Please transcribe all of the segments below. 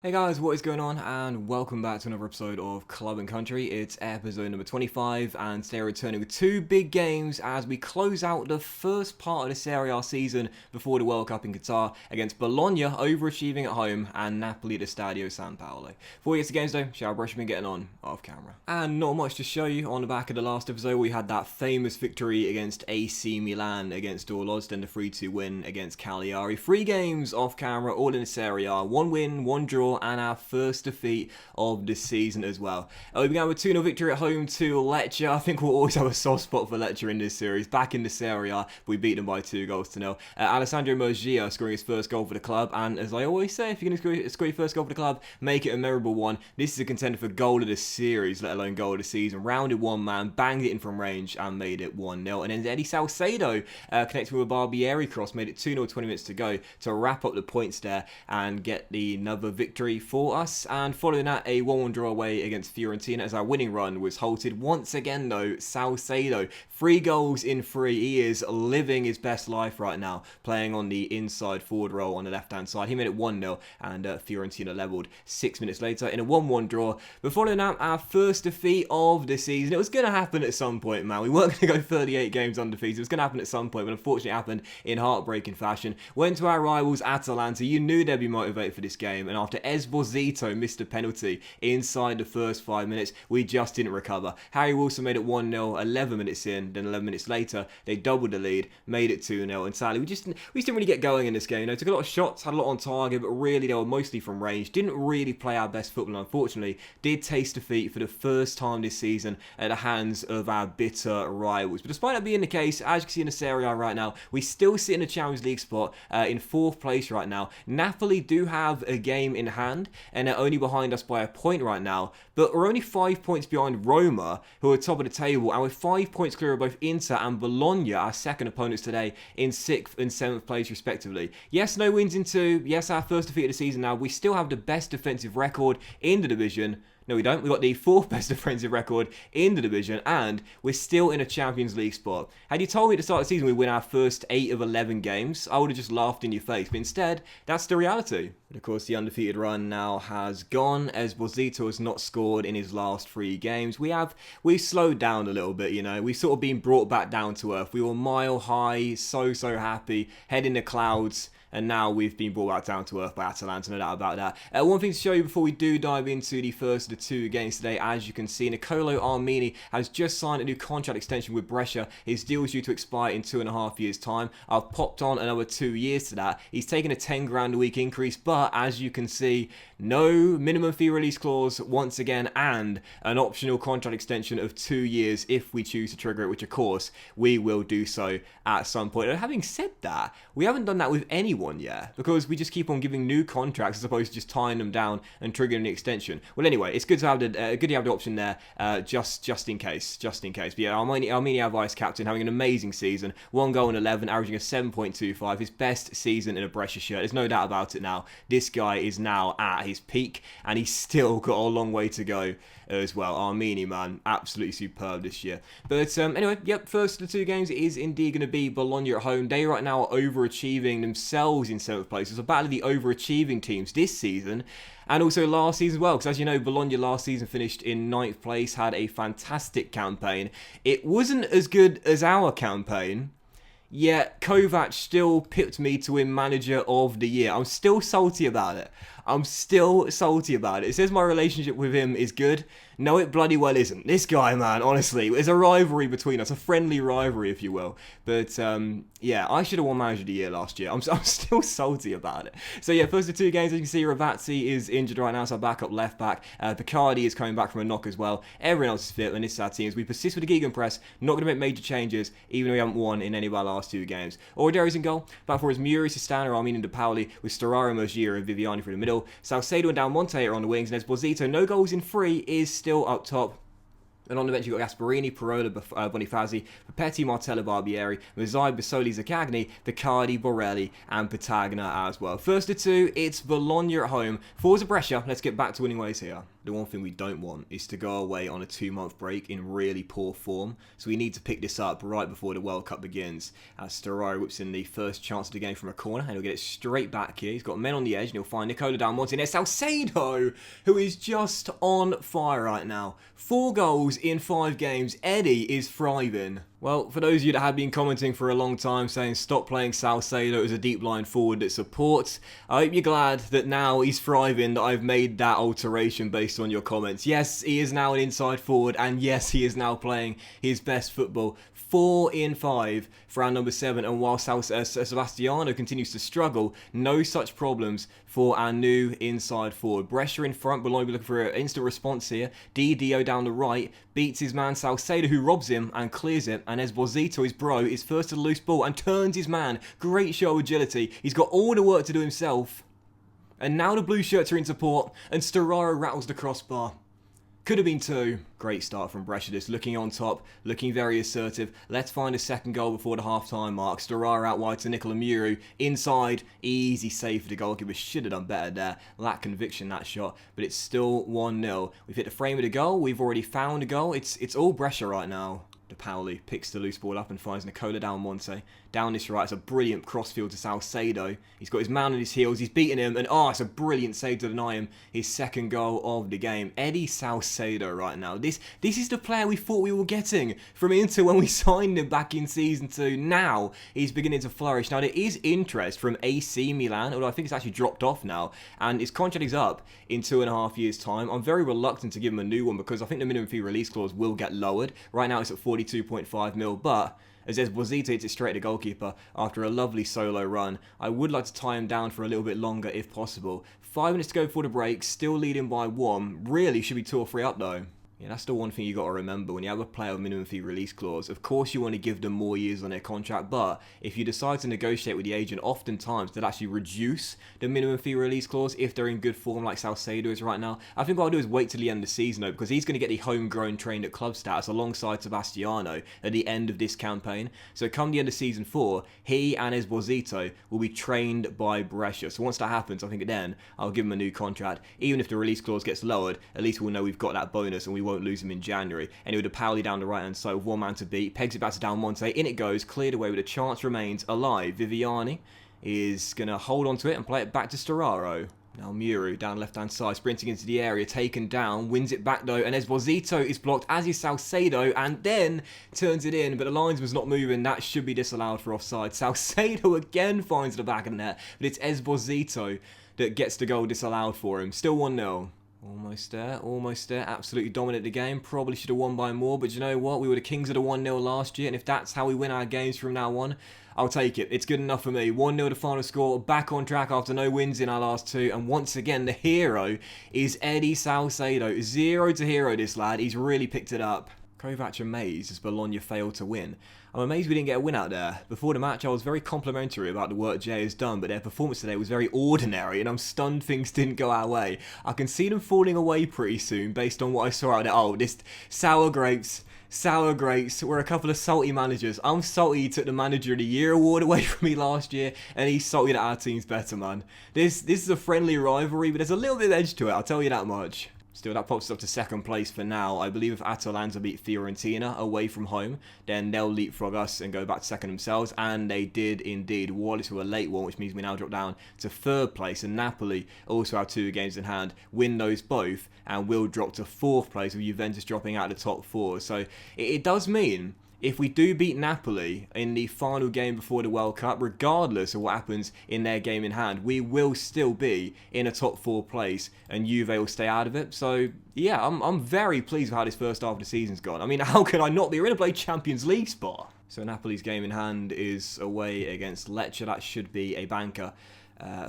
Hey guys, what is going on? And welcome back to another episode of Club and Country. It's episode number 25, and today we're returning with two big games as we close out the first part of the Serie A season before the World Cup in Qatar against Bologna, overachieving at home, and Napoli at the Stadio San Paolo. Before we get to games though, shall Brush been getting on off camera. And not much to show you. On the back of the last episode, we had that famous victory against AC Milan against all odds, then the 3-2 win against Cagliari. 3 games off camera, all in the Serie A. 1 win, 1 draw, and our first defeat of the season as well. We began with 2-0 victory at home to Lecce. I think we'll always have a soft spot for Lecce in this series. Back in the Serie A, we beat them by 2-0. Alessandro Murgia scoring his first goal for the club, and as I always say, if you're going to score your first goal for the club, make it a memorable one. This is a contender for goal of the series, let alone goal of the season. Rounded one man, banged it in from range, and made it 1-0. And then Eddie Salcedo connected with a Barbieri cross, made it 2-0, 20 minutes to go to wrap up the points there and get another victory for us. And following that, a 1-1 draw away against Fiorentina as our winning run was halted once again though. Salcedo, 3 goals in 3. He is living his best life right now, playing on the inside forward role on the left hand side. He made it 1-0, and Fiorentina levelled 6 minutes later in a 1-1 draw. But following that, our first defeat of the season. It was going to happen at some point, man. We weren't going to go 38 games undefeated. It was going to happen at some point, but unfortunately it happened in heartbreaking fashion. Went to our rivals Atalanta. You knew they'd be motivated for this game, and after Esposito missed a penalty inside the first 5 minutes, we just didn't recover. Harry Wilson made it 1-0 11 minutes in, then 11 minutes later they doubled the lead, made it 2-0, and sadly we just didn't really get going in this game. Took a lot of shots, had a lot on target, but really they were mostly from range. Didn't really play our best football, and unfortunately did taste defeat for the first time this season at the hands of our bitter rivals. But despite that being the case, as you can see in the Serie A right now, we still sit in the Champions League spot in 4th place right now. Napoli do have a game in hand, and they're only behind us by a point right now, but we're only 5 points behind Roma, who are top of the table, and we're 5 points clear of both Inter and Bologna, our second opponents today, in 6th and 7th place respectively. Yes, no wins in 2. Yes, our first defeat of the season now. We still have the best defensive record in the division. No, we don't. We've got the 4th best defensive record in the division, and we're still in a Champions League spot. Had you told me at the start of the season we win our first 8 of 11 games, I would have just laughed in your face. But instead, that's the reality. But of course, the undefeated run now has gone. Esposito has not scored in his last 3 games. We've slowed down a little bit, We've sort of been brought back down to earth. We were mile high, so happy, head in the clouds. And now we've been brought back down to earth by Atalanta, no doubt about that. One thing to show you before we do dive into the first of the 2 games today, as you can see, Nicolo Armini has just signed a new contract extension with Brescia. His deal is due to expire in 2.5 years' time. I've popped on another 2 years to that. He's taken a 10 grand a week increase, but as you can see, no minimum fee release clause once again, and an optional contract extension of 2 years if we choose to trigger it, which of course we will do so at some point. And having said that, we haven't done that with anyone yet, because we just keep on giving new contracts as opposed to just tying them down and triggering the extension. Well, anyway, it's good to have the option there, just in case. But yeah, Armini, our vice captain, having an amazing season. 1 goal in 11, averaging a 7.25, his best season in a Brescia shirt. There's no doubt about it now. This guy is now at his peak, and he's still got a long way to go as well. Armini, man, absolutely superb this year. But anyway, yep, first of the 2 games is indeed going to be Bologna at home. They right now are overachieving themselves in 7th place. It's a battle of the overachieving teams this season, and also last season as well, because as you know, Bologna last season finished in 9th place, had a fantastic campaign. It wasn't as good as our campaign, yet Kovac still pipped me to win Manager of the Year. I'm still salty about it. It says my relationship with him is good. No, it bloody well isn't. This guy, man, honestly, there's a rivalry between us, a friendly rivalry, if you will. But, yeah, I should have won Manager of the Year last year. I'm still salty about it. So, yeah, first of 2 games, as you can see, Ravazzi is injured right now, so our backup left back. Picardi is coming back from a knock as well. Everyone else is fit, and this is our team. As we persist with the Gegenpress, not going to make major changes, even though we haven't won in any of our last 2 games. Orderi's in goal. Back for his Muri, Sistano, Armin, De Pauli, with Storaro, Murgia, and Viviani through the middle. Salcedo and Del Monte are on the wings, and Esposito, no goals in 3, is still up top. And on the bench, you've got Gasparini, Parola, Bonifazi, Papetti, Martello, Barbieri, Mazzai, Basoli, Zaccagni, Picardi, Borelli, and Patagna as well. First of 2, it's Bologna at home. Forza Brescia, let's get back to winning ways here. the one thing we don't want is to go away on a 2-month break in really poor form. So we need to pick this up right before the World Cup begins. As Storaro whips in the first chance of the game from a corner, and he'll get it straight back here. He's got men on the edge, and he'll find Nicola Del Monte. And there's Salcedo, who is just on fire right now. 4 goals in 5 games. Eddie is thriving. Well, for those of you that have been commenting for a long time saying stop playing Salcedo as a deep line forward that supports, I hope you're glad that now he's thriving, that I've made that alteration based on your comments. Yes, he is now an inside forward, and yes, he is now playing his best football. 4 in 5 for our number 7, and while Sebastiano continues to struggle, no such problems for our new inside forward. Brescia in front, Bologna looking for an instant response here. Dio down the right, beats his man Salcedo, who robs him and clears it, and Esposito, his bro, is first to the loose ball and turns his man. Great show of agility. He's got all the work to do himself. And now the blue shirts are in support, and Storaro rattles the crossbar. Could have been 2. Great start from Brescia, just looking on top, looking very assertive. Let's find a second goal before the half-time mark. Storaro out wide to Nicola Muru. Inside, easy save for the goalkeeper. Should have done better there. Lack conviction, that shot. But it's still 1-0. We've hit the frame of the goal. We've already found a goal. It's all Brescia right now. De Pauli picks the loose ball up and finds Nicola Del Monte. Down this right, it's a brilliant crossfield to Salcedo. He's got his man on his heels, he's beaten him, and it's a brilliant save to deny him his second goal of the game. Eddie Salcedo right now. This is the player we thought we were getting from Inter when we signed him back in Season 2. Now, he's beginning to flourish. Now, there is interest from AC Milan, although I think it's actually dropped off now, and his contract is up in 2.5 years' time. I'm very reluctant to give him a new one because I think the minimum fee release clause will get lowered. Right now, it's at 42.5 mil, but as Esposito hits it straight at the goalkeeper after a lovely solo run, I would like to tie him down for a little bit longer if possible. 5 minutes to go before the break, still leading by 1. Really should be 2 or 3 up though. Yeah, that's the one thing you got to remember when you have a player with minimum fee release clause. Of course, you want to give them more years on their contract, but if you decide to negotiate with the agent, oftentimes they'll actually reduce the minimum fee release clause if they're in good form, like Salcedo is right now. I think what I'll do is wait till the end of the season though, because he's going to get the homegrown trained at club status alongside Sebastiano at the end of this campaign. So come the end of season 4, he and Esposito will be trained by Brescia. So once that happens, I think then I'll give him a new contract. Even if the release clause gets lowered, at least we'll know we've got that bonus and we won't lose him in January. Anyway, De Pauli down the right hand side with 1 man to beat, pegs it back to Del Monte, in it goes, cleared away with a chance remains alive. Viviani is going to hold on to it and play it back to Storaro. Now Muru down left hand side, sprinting into the area, taken down, wins it back though, and Esposito is blocked, as is Salcedo, and then turns it in, but the linesman's not moving. That should be disallowed for offside. Salcedo again finds the back of the net, but it's Esposito that gets the goal disallowed for him. Still 1-0. Almost there, absolutely dominate the game, probably should have won by more, but you know what, we were the kings of the 1-0 last year, and if that's how we win our games from now on, I'll take it. It's good enough for me. 1-0 the final score, back on track after no wins in our last 2, and once again, the hero is Eddie Salcedo. 0 to hero, this lad, he's really picked it up. Kovac amazed as Bologna failed to win. I'm amazed we didn't get a win out there. Before the match, I was very complimentary about the work Jay has done, but their performance today was very ordinary, and I'm stunned things didn't go our way. I can see them falling away pretty soon based on what I saw out there. Oh, this sour grapes. We're a couple of salty managers. I'm salty he took the Manager of the Year award away from me last year, and he's salty that our team's better, man. This is a friendly rivalry, but there's a little bit of edge to it, I'll tell you that much. Still, that pops us up to second place for now. I believe if Atalanta beat Fiorentina away from home, then they'll leapfrog us and go back to second themselves. And they did indeed. Wallace were a late one, which means we now drop down to third place. And Napoli also have 2 games in hand, win those both, and will drop to 4th place with Juventus dropping out of the top 4. So it does mean if we do beat Napoli in the final game before the World Cup, regardless of what happens in their game in hand, we will still be in a top 4 place and Juve will stay out of it. So yeah, I'm very pleased with how this first half of the season's gone. I mean, how could I not be? We're in a play Champions League spot. So Napoli's game in hand is away against Lecce. That should be a banker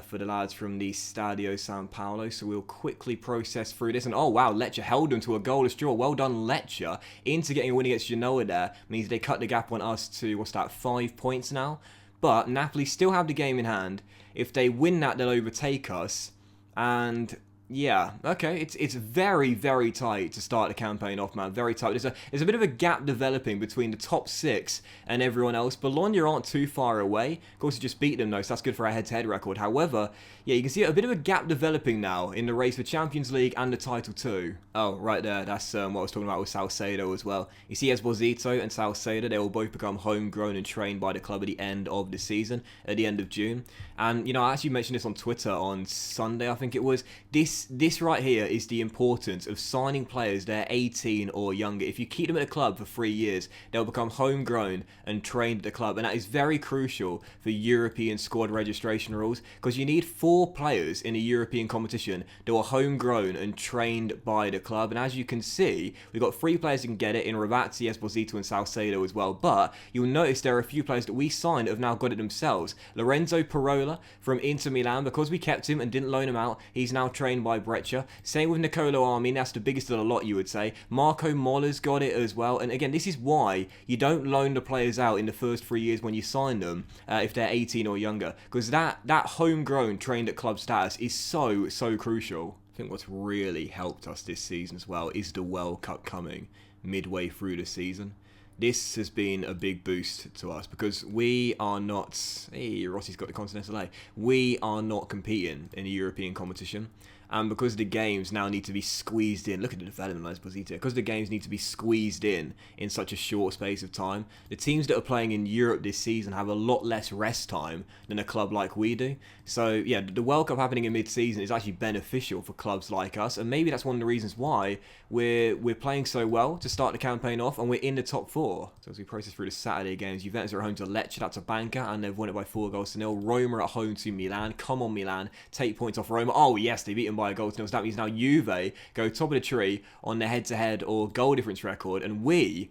for the lads from the Stadio San Paolo. So we'll quickly process through this. And oh wow, Lecce held them to a goalless draw. Well done, Lecce. Into getting a win against Genoa there means they cut the gap on us to, what's that, 5 points now? But Napoli still have the game in hand. If they win that, they'll overtake us. And Yeah, okay. It's very, very tight to start the campaign off, man. Very tight. There's a bit of a gap developing between the top six and everyone else. Bologna aren't too far away. Of course, you just beat them, though, so that's good for our head-to-head record. However, yeah, you can see a bit of a gap developing now in the race for Champions League and the title too. Oh, right there. That's what I was talking about with Salcedo as well. You see Esposito and Salcedo, they will both become homegrown and trained by the club at the end of the season, at the end of June. And, you know, I actually mentioned this on Twitter on Sunday, I think it was. This right here is the importance of signing players that are 18 or younger. If you keep them at a club for 3 years, they'll become homegrown and trained at the club. And that is very crucial for European squad registration rules, because you need 4 players in a European competition that are homegrown and trained by the club. And as you can see, we've got 3 players who can get it in Ravazzi, Esposito and Salcedo as well. But you'll notice there are a few players that we signed that have now got it themselves. Lorenzo Parola from Inter Milan, because we kept him and didn't loan him out, he's now trained by Breccia. Same with Nicolo Armin, that's the biggest of the lot, you would say. Marco Moller's got it as well. And again, this is why you don't loan the players out in the first 3 years when you sign them, if they're 18 or younger, because that homegrown trained at club status is so crucial. I think what's really helped us this season as well is the World Cup coming midway through the season. This has been a big boost to us because we are not... Hey, Rossi's got the Continental A. We are not competing in a European competition. And because the games now need to be squeezed in, look at the development of Esposito, because the games need to be squeezed in such a short space of time, the teams that are playing in Europe this season have a lot less rest time than a club like we do. So yeah, the World Cup happening in mid-season is actually beneficial for clubs like us, and maybe that's one of the reasons why we're playing so well to start the campaign off, and we're in the top 4. So as we process through the Saturday games, Juventus are at home to Lecce, that's a banker, and they've won it by 4-0. Roma at home to Milan. Come on, Milan, take points off Roma. Oh yes, they've beaten by a goal to nil. So that means now Juve go top of the tree on their head-to-head or goal difference record, and we,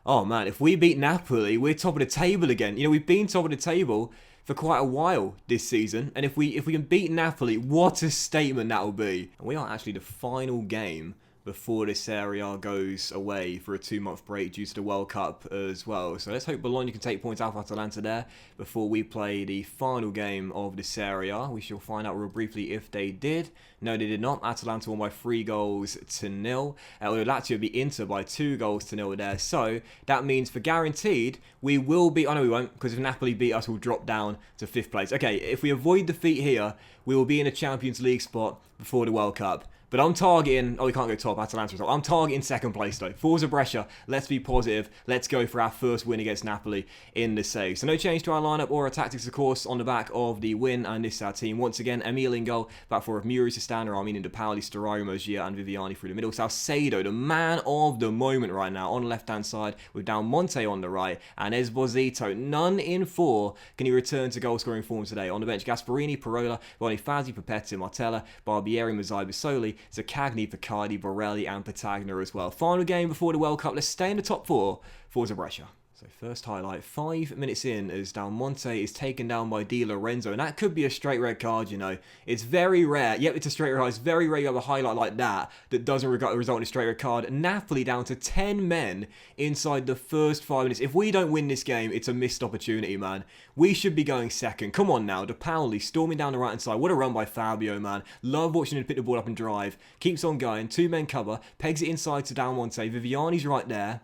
oh man, if we beat Napoli, we're top of the table again. You know, we've been top of the table for quite a while this season, and if we can beat Napoli, what a statement that will be. And we are actually the final game before this Serie A goes away for a 2-month break due to the World Cup as well. So let's hope Bologna can take points off Atalanta there before we play the final game of the Serie A. We shall find out real briefly if they did. No, they did not. Atalanta won by 3-0. Lazio beat Inter by 2-0 there. So that means for guaranteed, we will be... Oh no, we won't, because if Napoli beat us, we'll drop down to 5th place. Okay, if we avoid defeat here, we will be in a Champions League spot before the World Cup. But I'm targeting... Oh, we can't go top. Atalanta result. I'm targeting 2nd place, though. Forza Brescia. Let's be positive. Let's go for our first win against Napoli in the save. So no change to our lineup or our tactics, of course, on the back of the win. And this is our team. Once again, Emil in goal. Back 4 of Muri, Sestana, Armin, De Paoli, Storaro, Mogia, and Viviani through the middle. Salcedo, the man of the moment right now, on the left-hand side, with Del Monte on the right. And Esposito, none in 4. Can he return to goal-scoring form today? On the bench, Gasperini, Parola, Bonifazi, Papetti, Martella, Barbieri, Mazzai, Basoli, Zaccagni, Picardi, Borelli and Patagna as well. Final game before the World Cup. Let's stay in the top 4 for Brescia. So first highlight, 5 minutes in as Del Monte is taken down by Di Lorenzo, and that could be a straight red card, you know. It's very rare. Yep, it's a straight red card. It's very rare you have a highlight like that doesn't result in a straight red card. Napoli down to 10 men inside the first 5 minutes. If we don't win this game, it's a missed opportunity, man. We should be going second. Come on now. De Paoli storming down the right-hand side. What a run by Fabio, man. Love watching him pick the ball up and drive. Keeps on going. 2 men cover. Pegs it inside to Del Monte. Viviani's right there.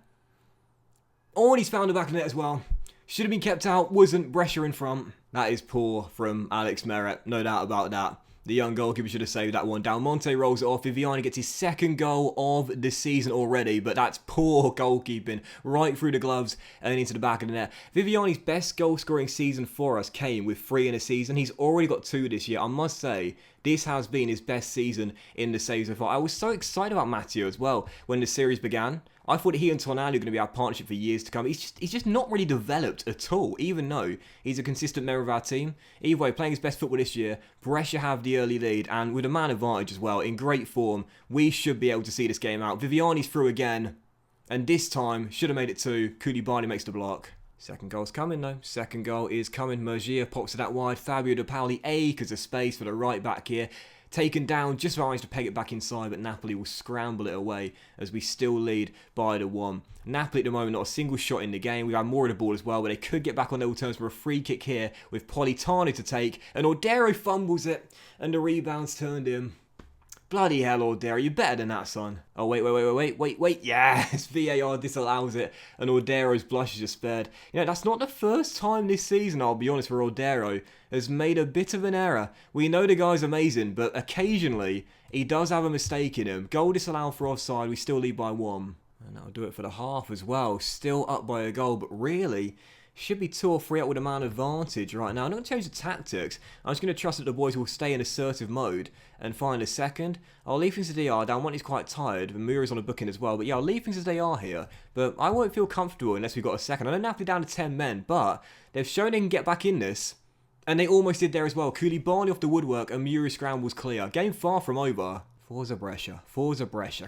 Oh, and he's found the back of the net as well. Should have been kept out. Wasn't. Brescia in front. That is poor from Alex Meret. No doubt about that. The young goalkeeper should have saved that one. Del Monte rolls it off. Viviani gets his 2nd goal of the season already, but that's poor goalkeeping right through the gloves and into the back of the net. Viviani's best goal-scoring season for us came with 3 in a season. He's already got 2 this year. I must say, this has been his best season in the saves so far. I was so excited about Matteo as well when the series began. I thought he and Tonali were going to be our partnership for years to come. He's just not really developed at all, even though he's a consistent member of our team. Either way, playing his best football this year, Brescia have the early lead, and with a man advantage as well, in great form, we should be able to see this game out. Viviani's through again, and this time, should have made it 2. Koulibaly makes the block. 2nd goal's coming though. 2nd goal is coming. Murgia pops it out wide. Fabio De Paoli acres of space for the right back here. Taken down, just managed to peg it back inside, but Napoli will scramble it away as we still lead by the 1. Napoli at the moment, not a single shot in the game. We've had more of the ball as well, but they could get back on their terms for a free kick here with Politano to take. And Ordero fumbles it, and the rebound's turned in. Bloody hell, Ordero, you're better than that, son. Oh, wait. Yes, VAR disallows it, and Ordero's blushes are spared. You know, that's not the first time this season, I'll be honest, where Ordero has made a bit of an error. We know the guy's amazing, but occasionally he does have a mistake in him. Goal disallowed for offside, we still lead by 1. And that'll do it for the half as well. Still up by a goal, but really should be 2 or 3 up with a man advantage right now. I'm not going to change the tactics. I'm just going to trust that the boys will stay in assertive mode and find a second. I'll leave things as they are down. One is quite tired. Mura's on a booking as well. But yeah, I'll leave things as they are here. But I won't feel comfortable unless we've got a second. I know Napoli down to 10 men, but they've shown they can get back in this. And they almost did there as well. Koulibaly off the woodwork and Mura scrambles clear. Game far from over. Forza Brescia.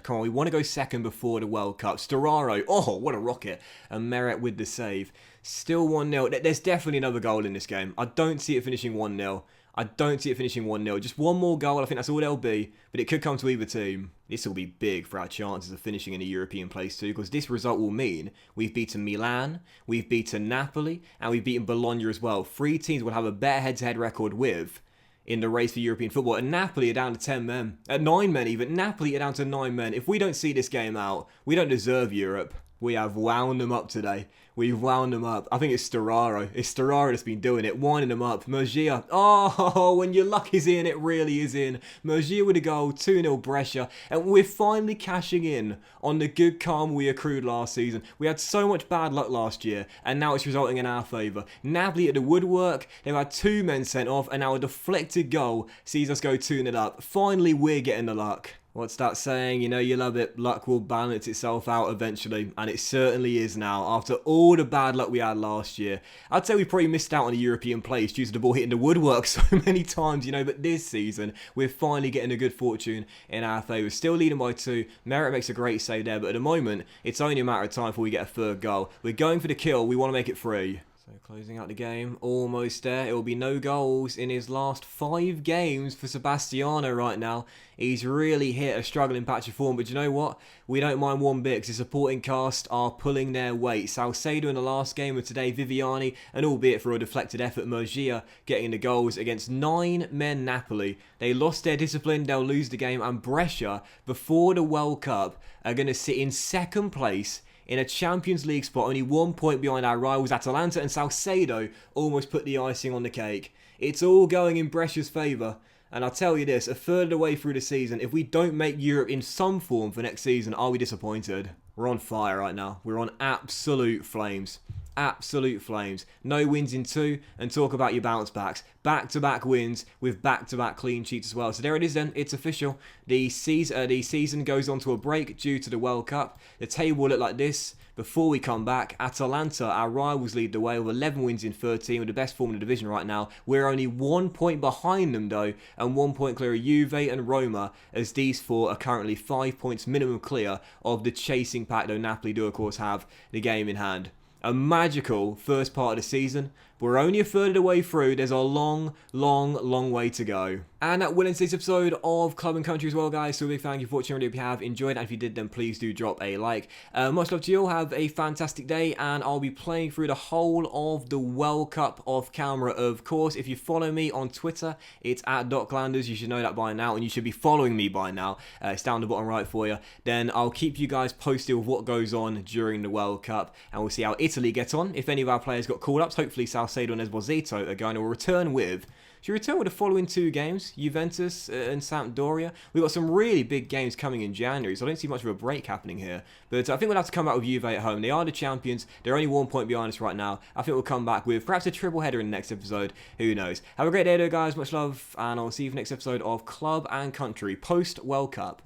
Come on, we want to go second before the World Cup. Storaro, oh, what a rocket. And Meret with the save. Still 1-0. There's definitely another goal in this game. I don't see it finishing 1-0. Just one more goal, I think that's all there'll be. But it could come to either team. This will be big for our chances of finishing in a European place too, because this result will mean we've beaten Milan, we've beaten Napoli, and we've beaten Bologna as well. 3 teams will have a better head-to-head record with in the race for European football. And Napoli are down to 10 men. At 9 men even. Napoli are down to 9 men. If we don't see this game out, we don't deserve Europe. We have wound them up today. We've wound them up. I think it's Storaro. It's Storaro that's been doing it, winding them up. Murgia. Oh, when your luck is in, it really is in. Murgia with a goal, 2-0 Brescia. And we're finally cashing in on the good calm we accrued last season. We had so much bad luck last year, and now it's resulting in our favour. Napoli at the woodwork. They've had 2 men sent off, and now a deflected goal sees us go 2-0 up. Finally, we're getting the luck. What's that saying? You know you love it. Luck will balance itself out eventually. And it certainly is now. After all the bad luck we had last year. I'd say we probably missed out on a European place due to the ball hitting the woodwork so many times, you know. But this season, we're finally getting a good fortune in our favour. Still leading by 2. Meret makes a great save there. But at the moment, it's only a matter of time before we get a 3rd goal. We're going for the kill. We want to make it 3. So closing out the game, almost there. It will be no goals in his last 5 games for Sebastiano right now. He's really hit a struggling patch of form, but you know what? We don't mind one bit because the supporting cast are pulling their weight. Salcedo in the last game of today, Viviani, and albeit for a deflected effort, Murgia getting the goals against 9 men Napoli. They lost their discipline, they'll lose the game, and Brescia, before the World Cup, are going to sit in 2nd place in a Champions League spot, only 1 point behind our rivals Atalanta, and Salcedo almost put the icing on the cake. It's all going in Brescia's favour. And I'll tell you this, a third of the way through the season, if we don't make Europe in some form for next season, are we disappointed? We're on fire right now. We're on absolute flames. Absolute flames. No wins in 2, and talk about your bounce backs. Back-to-back wins with back-to-back clean sheets as well. So there it is then, it's official. The season goes on to a break due to the World Cup. The table will look like this. Before we come back, Atalanta, our rivals, lead the way with 11 wins in 13, with the best form in the division right now. We're only 1 point behind them though, and 1 point clear of Juve and Roma, as these 4 are currently 5 points minimum clear of the chasing pack, though Napoli do of course have the game in hand. A magical first part of the season. We're only a third of the way through. There's a long way to go. And that will end today's episode of Club and Country as well, guys. So a big thank you for watching. I really hope you have enjoyed. And if you did, then please do drop a like. Much love to you all. Have a fantastic day. And I'll be playing through the whole of the World Cup off camera, of course. If you follow me on Twitter, it's at @DocLanders. You should know that by now. And you should be following me by now. It's down the bottom right for you. Then I'll keep you guys posted with what goes on during the World Cup. And we'll see how Italy get on. If any of our players got called ups, hopefully Salcedo and Esposito are going to return with. Should return with the following 2 games, Juventus and Sampdoria. We've got some really big games coming in January, so I don't see much of a break happening here. But I think we'll have to come back with Juve at home. They are the champions. They're only 1 point behind us right now. I think we'll come back with perhaps a triple header in the next episode. Who knows? Have a great day, though, guys. Much love, and I'll see you for the next episode of Club and Country post-World Cup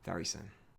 very soon.